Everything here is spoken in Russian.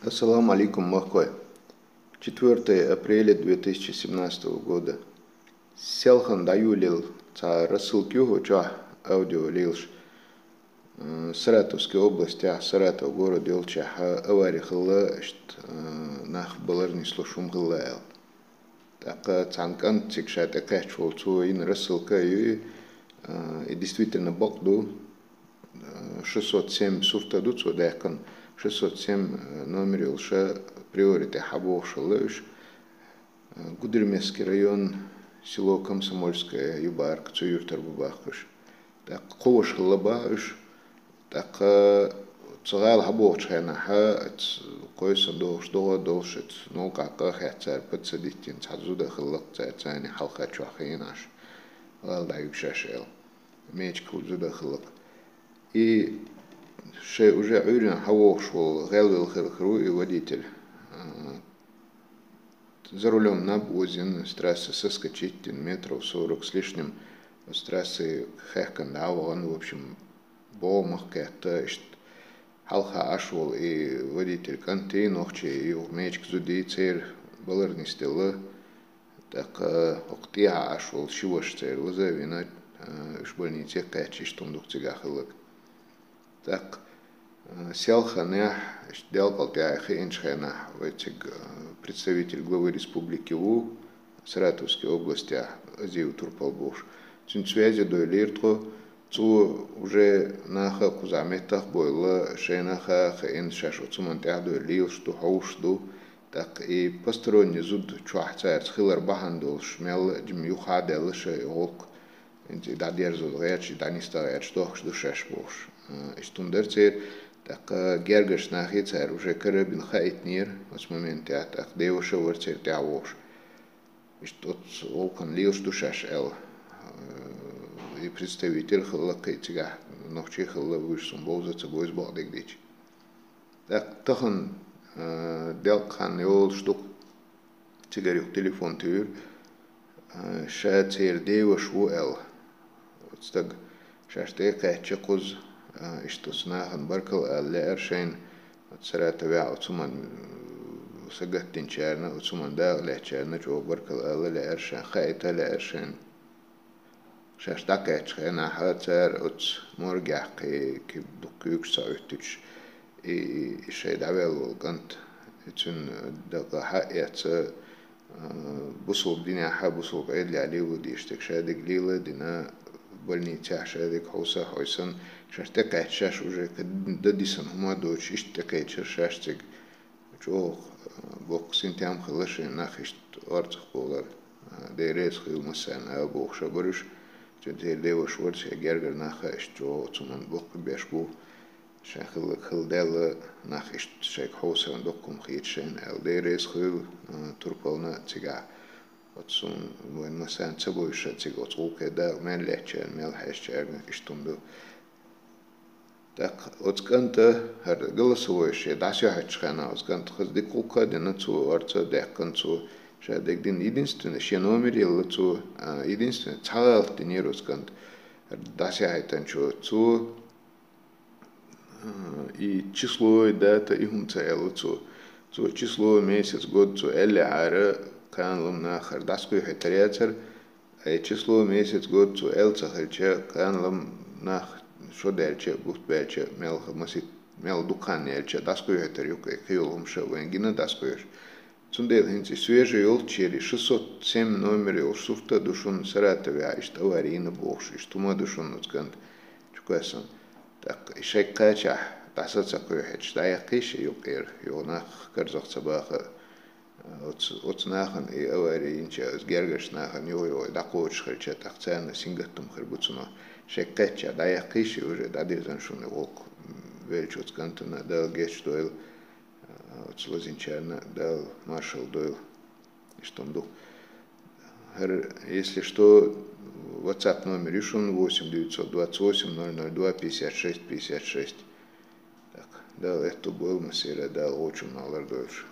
Ассаламу алейкум, Махкой. 4 апреля 2017 года. Селхан даюлил ца рассылкюху ча аудио лилш Саратовской области, Саратов город Илча, аварий хылла, нах баларни слушум хылла. Так цанкан цикшат акачвал цу ин рассылка и действительно бокду 607 суфтаду цу дайкан 607 номер илша приорите хабов шалыш Гудермесский район, село Комсомольское, Юбарк, Цуюртар Бубахыш. Так ковш хлабаш, так царал хабов чханаха, койсан долшит, ну как хацар подсадитин, цазуда хлак цацани халха чухаинаш. Алда юкшашел. Мечку зуда хлак. И уже уверен хавов шел, гэлвил хрхру и водитель. За рулем на Бузин, с трассы соскочить метров 40 с лишним, с трассы Хэккандава, он, в общем, Бомах как-то, халха ашвал, и водитель канты, нохчи, и мечк зуди, цер, баларни стелла, так, октия ашвал, шивош цер, лазавина, уж больнице качи, что он дух цигахалак. Так, Селханях, делал тяхи иншхена, представитель главы республики У, Саратовской области, Азию Турпалбуш. Цин связи до Лиртко, цу уже наха кузаметах бойла, шейнаха, хаин шашу цумантях до Лил, что хаушду, так и посторонний зуд чуахцайр, схилар бахандул, шмел, джмюха делыша, олк, да дерзу рэч, да не старэч, что шашбуш. Иштундерцер, так гергаш нахицер уже карабин хайтнир, в моменте так девуша ворцер тявош. И что олкан лил штушаш эл и представитель халакайтига, нохчи халавуш сумбоза цабойс багдегдич. Так тахан делкан йол штук тигарюк телефон тюр, шацер девуш у эл. Так шаште качакуз что снахан баркал аллершейн от Саратова отсуман сагаттин черна отсуман да лечерна чо баркал аллершейн хайта лершейн шаштакач хена хатер от моргах ки дукюк саутич и шейдавел гант итун да хаят бусул дина хабусул эдли али удиштек шадик лила дина больница шадик хоса хойсан шаштакач шаш уже дадисан хума доч иштакач шаштик чох бок синтям хлаши нахишт арцх болар дерес хил масан абох шабарыш чөнтер девош ворс гергер нахаш чо цуман бок бешбу шахыл хылдел нахишт шек хосан докум хитшен эл дерес хил турпална цига отсун вен масан цабой шатиго цулке да мен лечен мел хашчер иштунду. Так, отсканта, голосовое, да, все хачхана, отсканта, хаздик кулка, денацу, арца, дехканцу, шадек дин единственный, ще номер елацу, единственный, цал тенер отскант, да, все хайтанчу, цу, и число, и дата, и хумца елацу, цу, число, месяц, год, цу, элли ара, канлам нахар, даску хайтаряцар, и число, месяц, год, цу, элца харча, канлам нах, что дальше будет дальше мел дукан дальше даску это рюка хилом шавенгина даску цундел хинти свежий ел чери 607 номер ел суфта душун Саратове а что аварийно богш что мы душун отскант чукасан так ишек кача тасаца кое да я кише юкер юнах карзахцабаха отснахан и аварий инча сгергашнахан йо да коч хрча такцана сингатум хрбуцуно шеккача да я кише уже да дизан шуне волк величот кантона да геч дойл отслозинчарна да маршал дойл и что он если что WhatsApp номер решен 8 928 002 56 56 так да это был масера да очень налар дольше